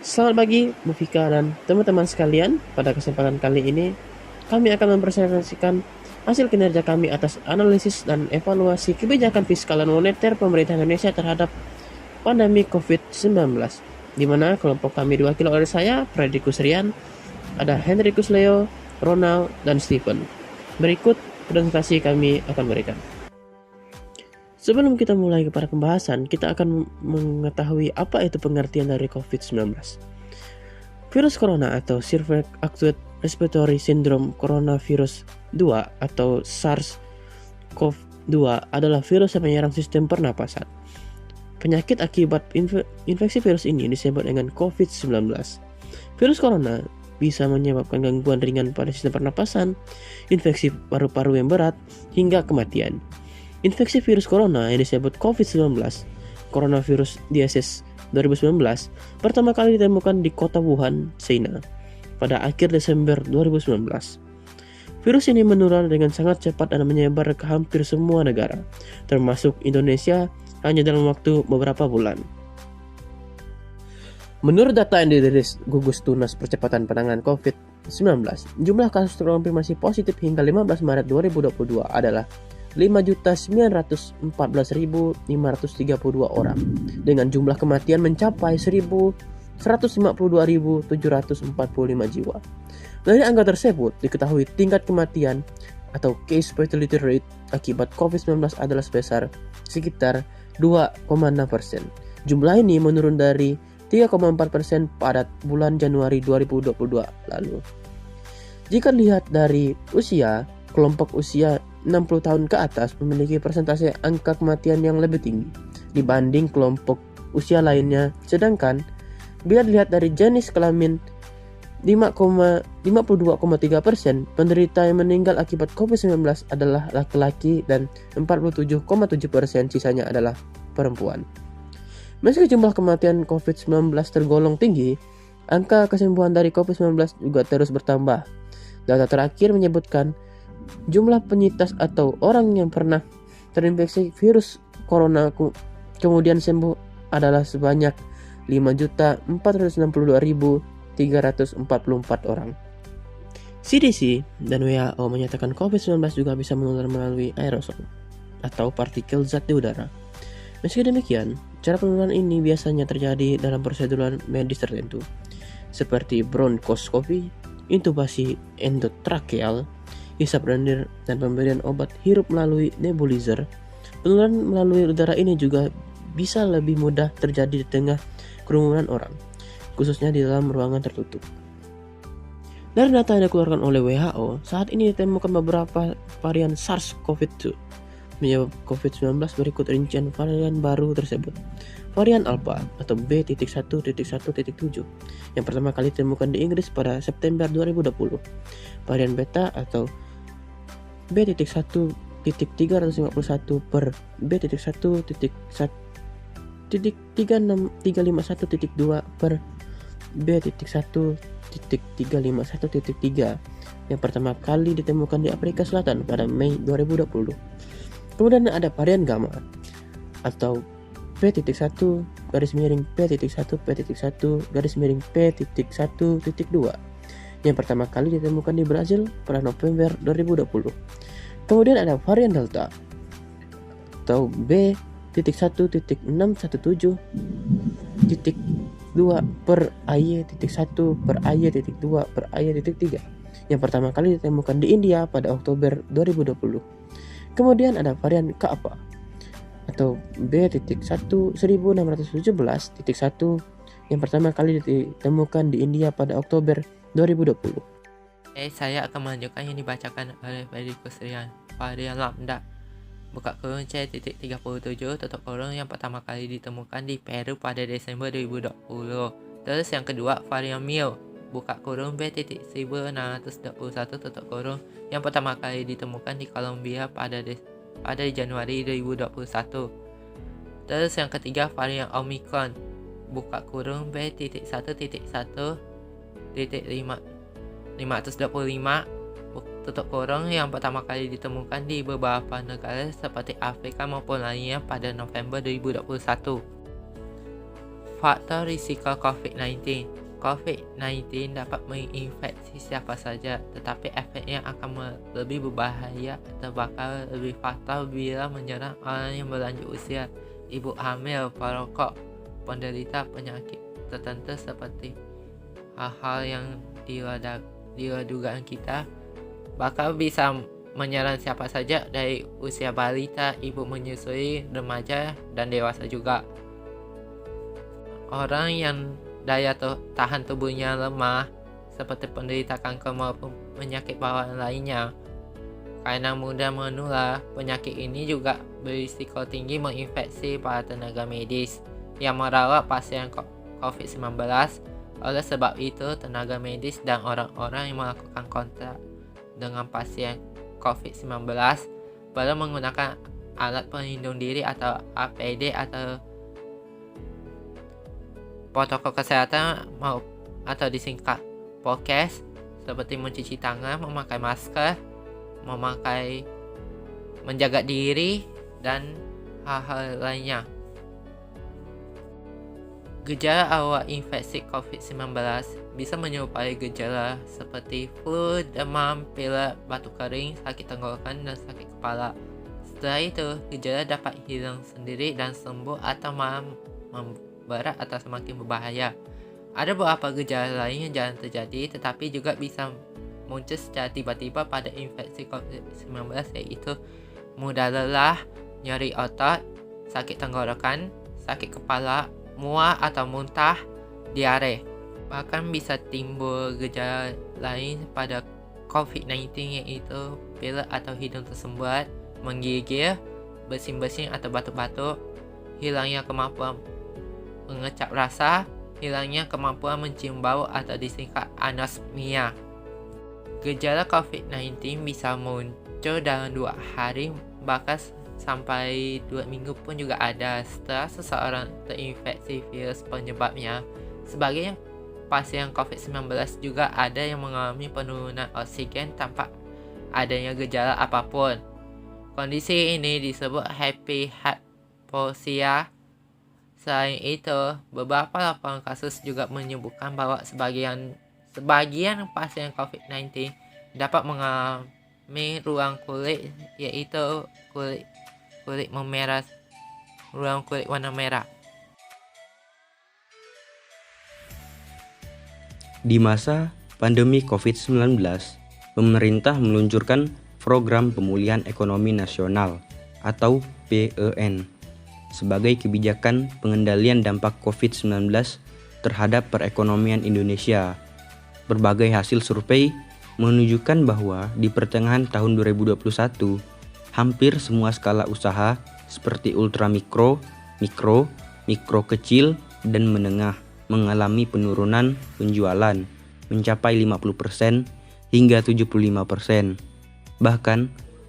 Selamat pagi, Bu Fika dan teman-teman sekalian. Pada kesempatan kali ini, kami akan mempresentasikan hasil kinerja kami atas analisis dan evaluasi kebijakan fiskal dan moneter pemerintah Indonesia terhadap pandemi COVID-19, di mana kelompok kami diwakili oleh saya, Fredrikus Rian, ada Henrikus Leo, Ronald, dan Stephen. Berikut presentasi kami akan berikan. Sebelum kita mulai kepada pembahasan, kita akan mengetahui apa itu pengertian dari COVID-19. Virus corona atau Severe Acute Respiratory Syndrome Coronavirus 2 atau SARS-CoV-2 adalah virus yang menyerang sistem pernapasan. Penyakit akibat infeksi virus ini disebut dengan COVID-19. Virus corona bisa menyebabkan gangguan ringan pada sistem pernapasan, infeksi paru-paru yang berat, hingga kematian. Infeksi virus corona yang disebut COVID-19, Coronavirus Disease 2019, pertama kali ditemukan di kota Wuhan, China, pada akhir Desember 2019. Virus ini menular dengan sangat cepat dan menyebar ke hampir semua negara, termasuk Indonesia, hanya dalam waktu beberapa bulan. Menurut data yang dirilis gugus tunas percepatan penanganan COVID-19, jumlah kasus terkonfirmasi positif hingga 15 Maret 2022 adalah 5.914.532 orang, dengan jumlah kematian mencapai 152.745 jiwa. Dari angka tersebut, diketahui tingkat kematian atau case fatality rate akibat COVID-19 adalah sebesar sekitar 2,6%. Jumlah ini menurun dari 3,4% pada bulan Januari 2022 lalu. Jika dilihat dari usia, kelompok usia 60 tahun ke atas memiliki persentase angka kematian yang lebih tinggi dibanding kelompok usia lainnya. Sedangkan bila dilihat dari jenis kelamin, 52,3% penderita yang meninggal akibat COVID-19 adalah laki-laki dan 47,7% sisanya adalah perempuan. Meski jumlah kematian COVID-19 tergolong tinggi, angka kesembuhan dari COVID-19 juga terus bertambah. Data terakhir menyebutkan jumlah penyintas atau orang yang pernah terinfeksi virus corona kemudian sembuh adalah sebanyak 5.462.344 orang. CDC dan WHO menyatakan COVID-19 juga bisa menular melalui aerosol atau partikel zat di udara. Meski demikian, cara penularan ini biasanya terjadi dalam prosedur medis tertentu, seperti bronkoskopi, intubasi endotrakeal, hisap lendir, dan pemberian obat hirup melalui nebulizer. Penularan melalui udara ini juga bisa lebih mudah terjadi di tengah kerumunan orang, khususnya di dalam ruangan tertutup. Dari data yang dikeluarkan oleh WHO, saat ini ditemukan beberapa varian SARS-CoV-2 menyebab COVID-19. Berikut rincian varian baru tersebut. Varian Alpha atau B.1.1.7 yang pertama kali ditemukan di Inggris pada September 2020. Varian Beta atau B.1.351 per B.1.351.2 per B.1.351.3 yang pertama kali ditemukan di Afrika Selatan pada Mei 2020. Kemudian ada varian Gamma atau P.1.P.1.P.1.P.2 yang pertama kali ditemukan di Brazil pada November 2020. Kemudian ada varian Delta atau B.617.2 per AY.1 per AY.2 per AY.3 yang pertama kali ditemukan di India pada Oktober 2020. Kemudian ada varian Kappa atau B.1617.1 yang pertama kali ditemukan di India pada Oktober 2020. Saya akan menunjukkan yang dibacakan oleh Fredrikus Rian. Varian Lambda buka kurung C.37 tutup kurung yang pertama kali ditemukan di Peru pada Desember 2020. Terus yang kedua varian Mu buka kurung B.1621 tutup kurung yang pertama kali ditemukan di Kolombia pada Januari 2021. Terus yang ketiga varian Omicron buka kurung B.1.1.525 tutup kurung yang pertama kali ditemukan di beberapa negara seperti Afrika maupun lainnya pada November 2021. Faktor risiko COVID-19. COVID-19 dapat menginfeksi siapa saja, tetapi efeknya akan lebih berbahaya atau bakal lebih fatal bila menyerang orang yang berlanjut usia, ibu hamil, perokok, penderita penyakit tertentu seperti hal-hal yang di luar dugaan kita bakal bisa menyerang siapa saja dari usia balita, ibu menyusui, remaja, dan dewasa juga. Orang yang daya tahan tubuhnya lemah seperti penderita kanker maupun penyakit bawaan lainnya karena mudah menular, penyakit ini juga berisiko tinggi menginfeksi para tenaga medis yang merawat pasien COVID-19. Oleh sebab itu, tenaga medis dan orang-orang yang melakukan kontak dengan pasien COVID-19 perlu menggunakan alat pelindung diri atau APD atau protokol kesehatan atau disingkat POKES seperti mencuci tangan, memakai masker, menjaga diri, dan hal-hal lainnya. Gejala awal infeksi COVID-19 bisa menyerupai gejala seperti flu, demam, pilek, batuk kering, sakit tenggorokan, dan sakit kepala. Setelah itu, gejala dapat hilang sendiri dan sembuh atau memberat atau semakin berbahaya. Ada beberapa gejala lain yang jarang terjadi tetapi juga bisa muncul secara tiba-tiba pada infeksi COVID-19, yaitu mudah lelah, nyeri otot, sakit tenggorokan, sakit kepala, mual atau muntah, diare. Bahkan bisa timbul gejala lain pada COVID-19 yaitu pilek atau hidung tersumbat, menggigil, bersin-bersin atau batuk-batuk, hilangnya kemampuan mengecap rasa, hilangnya kemampuan mencium bau atau disingkat anosmia. Gejala COVID-19 bisa muncul dalam 2 hari bahkan sampai 2 minggu pun juga ada setelah seseorang terinfeksi virus penyebabnya. Sebagai pasien COVID-19 juga ada yang mengalami penurunan oksigen tanpa adanya gejala apapun. Kondisi ini disebut happy hypoxia. Selain itu, beberapa laporan kasus juga menyebutkan bahwa sebagian pasien COVID-19 dapat mengalami ruang kulit, yaitu kulit memerah, ruang kulit warna merah. Di masa pandemi COVID-19, pemerintah meluncurkan Program Pemulihan Ekonomi Nasional atau PEN sebagai kebijakan pengendalian dampak COVID-19 terhadap perekonomian Indonesia. Berbagai hasil survei menunjukkan bahwa di pertengahan tahun 2021, hampir semua skala usaha seperti ultramikro, mikro, mikro kecil, dan menengah mengalami penurunan penjualan mencapai 50% hingga 75%. Bahkan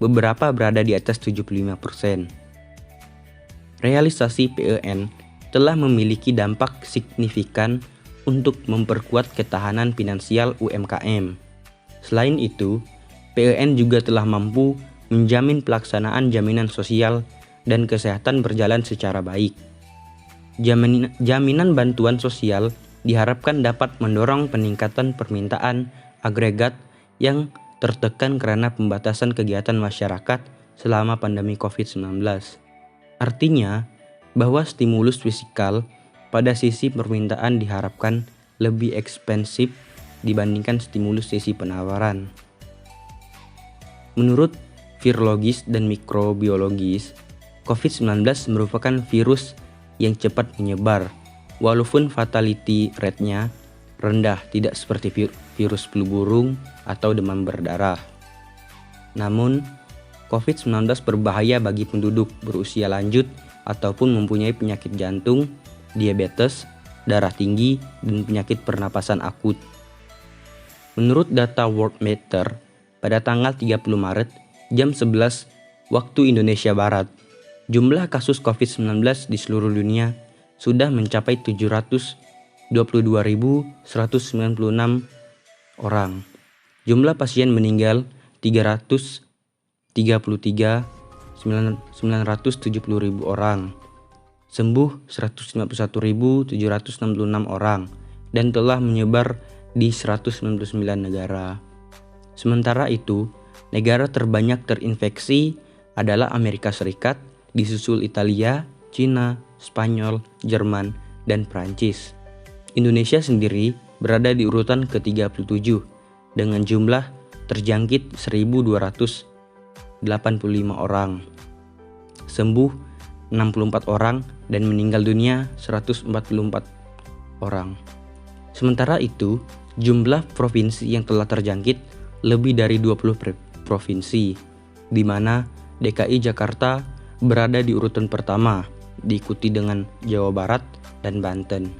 beberapa berada di atas 75%. Realisasi PEN telah memiliki dampak signifikan untuk memperkuat ketahanan finansial UMKM. Selain itu, PEN juga telah mampu menjamin pelaksanaan jaminan sosial dan kesehatan berjalan secara baik. Jaminan bantuan sosial diharapkan dapat mendorong peningkatan permintaan agregat yang tertekan karena pembatasan kegiatan masyarakat selama pandemi COVID-19. Artinya, bahwa stimulus fiskal pada sisi permintaan diharapkan lebih ekspensif dibandingkan stimulus sisi penawaran. Menurut virologis dan mikrobiologis, COVID-19 merupakan virus yang cepat menyebar, walaupun fatality rate-nya rendah, tidak seperti virus flu burung atau demam berdarah. Namun, COVID-19 berbahaya bagi penduduk berusia lanjut ataupun mempunyai penyakit jantung, diabetes, darah tinggi, dan penyakit pernapasan akut. Menurut data Worldometer, pada tanggal 30 Maret, jam 11 waktu Indonesia Barat, jumlah kasus COVID-19 di seluruh dunia sudah mencapai 722.196 orang. Jumlah pasien meninggal 333.970.000 orang. sembuh 151.766 orang, dan telah menyebar di 199 negara. Sementara itu, negara terbanyak terinfeksi adalah Amerika Serikat, disusul Italia, Cina, Spanyol, Jerman, dan Prancis. Indonesia sendiri berada di urutan ke-37 dengan jumlah terjangkit 1.285 orang, sembuh 64 orang, dan meninggal dunia 144 orang. Sementara itu, jumlah provinsi yang telah terjangkit lebih dari 20 provinsi, di mana DKI Jakarta berada di urutan pertama, diikuti dengan Jawa Barat dan Banten.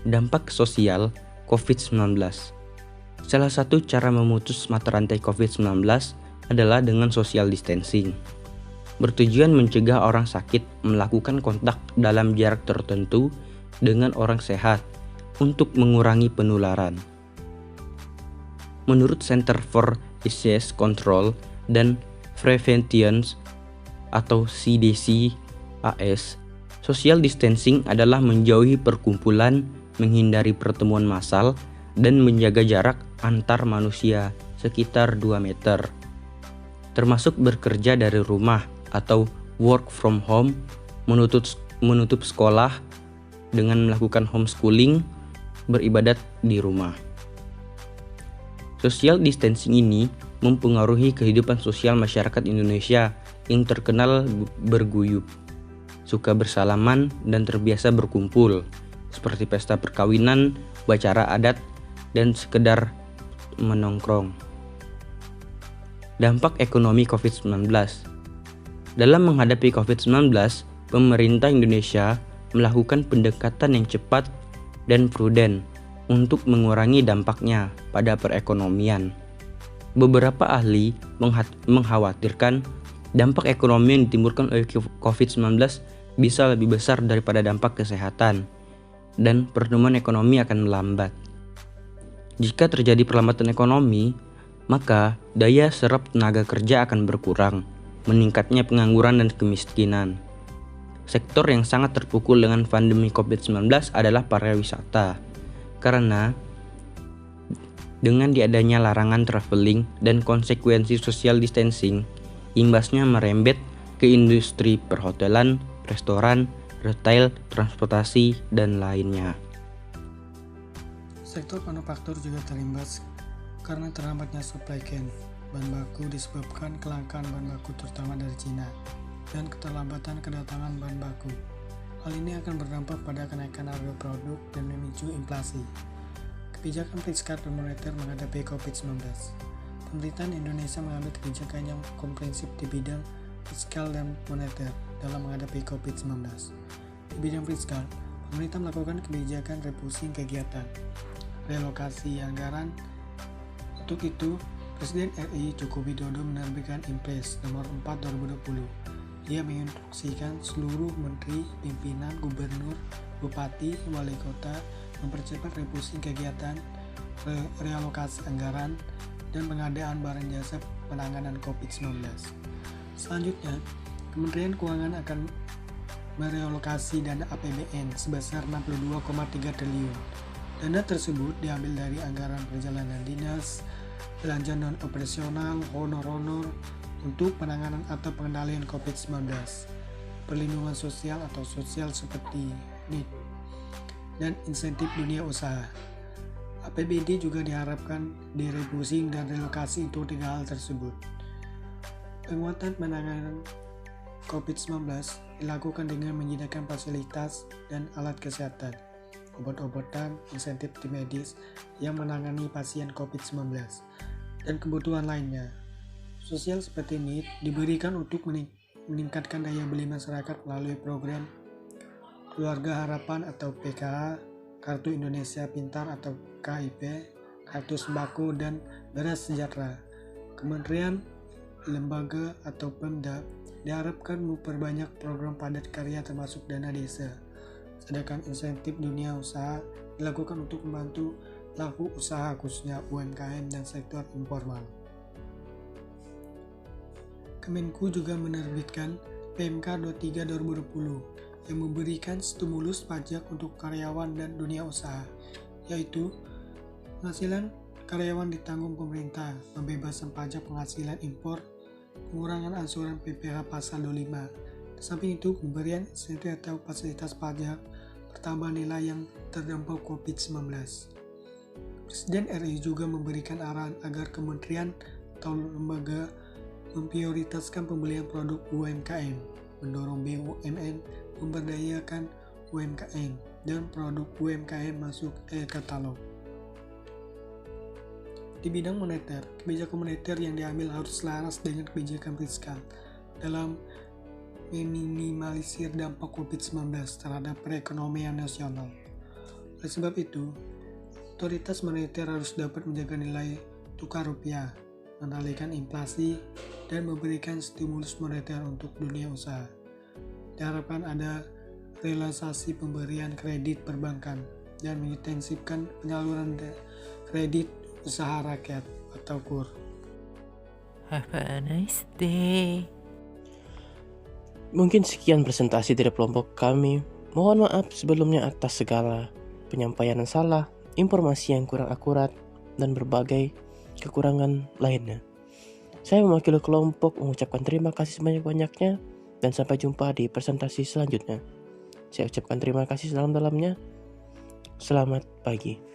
Dampak sosial COVID-19. Salah satu cara memutus mata rantai COVID-19 adalah dengan social distancing. Bertujuan mencegah orang sakit melakukan kontak dalam jarak tertentu dengan orang sehat untuk mengurangi penularan. Menurut Center for Disease Control dan Prevention atau CDC AS, social distancing adalah menjauhi perkumpulan, menghindari pertemuan massal, dan menjaga jarak antar manusia sekitar 2 meter. Termasuk bekerja dari rumah atau work from home, menutup sekolah dengan melakukan homeschooling, beribadat di rumah. Social distancing ini mempengaruhi kehidupan sosial masyarakat Indonesia yang terkenal berguyup, suka bersalaman, dan terbiasa berkumpul, seperti pesta perkawinan, upacara adat, dan sekedar menongkrong. Dampak ekonomi COVID-19. Dalam menghadapi COVID-19, pemerintah Indonesia melakukan pendekatan yang cepat dan prudent untuk mengurangi dampaknya pada perekonomian. Beberapa ahli mengkhawatirkan dampak ekonomi yang ditimbulkan oleh COVID-19 bisa lebih besar daripada dampak kesehatan, dan pertumbuhan ekonomi akan melambat. Jika terjadi perlambatan ekonomi, maka daya serap tenaga kerja akan berkurang, meningkatnya pengangguran dan kemiskinan. Sektor yang sangat terpukul dengan pandemi COVID-19 adalah pariwisata, karena dengan diadanya larangan traveling dan konsekuensi social distancing, imbasnya merembet ke industri perhotelan, restoran, retail, transportasi, dan lainnya. Sektor manufaktur juga terimbas karena terhambatnya supply chain bahan baku disebabkan kelangkaan bahan baku terutama dari Cina dan keterlambatan kedatangan bahan baku. Hal ini akan berdampak pada kenaikan harga produk dan memicu inflasi. Kebijakan fiskal dan moneter menghadapi COVID-19. Pemerintahan Indonesia mengambil kebijakan yang komprehensif di bidang fiskal dan moneter dalam menghadapi COVID-19. Di bidang fiskal, pemerintah melakukan kebijakan refocusing kegiatan, relokasi anggaran. Untuk itu, Presiden RI Joko Widodo menerbitkan Impres Nomor 4 2020. Ia menginstruksikan seluruh menteri, pimpinan, gubernur, bupati, wali kota mempercepat refocusing kegiatan, realokasi anggaran, dan pengadaan barang jasa penanganan COVID-19. Selanjutnya, Kementerian Keuangan akan merelokasi dana APBN sebesar 62,3 triliun. Dana tersebut diambil dari anggaran perjalanan dinas, belanja non-operasional, honor-honor untuk penanganan atau pengendalian COVID-19, perlindungan sosial atau sosial seperti NIP, dan insentif dunia usaha. APBD juga diharapkan direfocusing dan relokasi untuk 3 hal tersebut. Penguatan penanganan COVID-19 dilakukan dengan menyediakan fasilitas dan alat kesehatan, obat-obatan, insentif tim medis yang menangani pasien COVID-19, dan kebutuhan lainnya. Sosial seperti ini diberikan untuk meningkatkan daya beli masyarakat melalui program Keluarga Harapan atau PKH, Kartu Indonesia Pintar atau KIP, Kartu Sembako, dan Beras Sejahtera. Kementerian, lembaga, atau Pemda diharapkan memperbanyak program padat karya termasuk dana desa. Sedangkan insentif dunia usaha dilakukan untuk membantu pelaku usaha khususnya UMKM dan sektor informal. Kemenku juga menerbitkan PMK 23 2020 yang memberikan stimulus pajak untuk karyawan dan dunia usaha, yaitu penghasilan karyawan ditanggung pemerintah, pembebasan pajak penghasilan impor, pengurangan angsuran PPh pasal 25. Di samping itu, pemberian insentif atau fasilitas pajak bertambah nilai yang terdampak COVID-19. Presiden RI juga memberikan arahan agar kementerian atau lembaga memprioritaskan pembelian produk UMKM, mendorong BUMN memberdayakan UMKM, dan produk UMKM masuk katalog. Di bidang moneter, kebijakan moneter yang diambil harus selaras dengan kebijakan fiskal dalam meminimalisir dampak COVID-19 terhadap perekonomian nasional. Oleh sebab itu, otoritas moneter harus dapat menjaga nilai tukar rupiah, mengendalikan inflasi, dan memberikan stimulus moneter untuk dunia usaha. Diharapkan ada relaksasi pemberian kredit perbankan dan mengintensifkan penyaluran kredit usaha rakyat atau KUR. Have a nice day. Mungkin sekian presentasi dari kelompok kami. Mohon maaf sebelumnya atas segala penyampaian yang salah, informasi yang kurang akurat, dan berbagai kekurangan lainnya. Saya mewakili kelompok mengucapkan terima kasih sebanyak-banyaknya dan sampai jumpa di presentasi selanjutnya. Saya ucapkan terima kasih sedalam-dalamnya. Selamat pagi.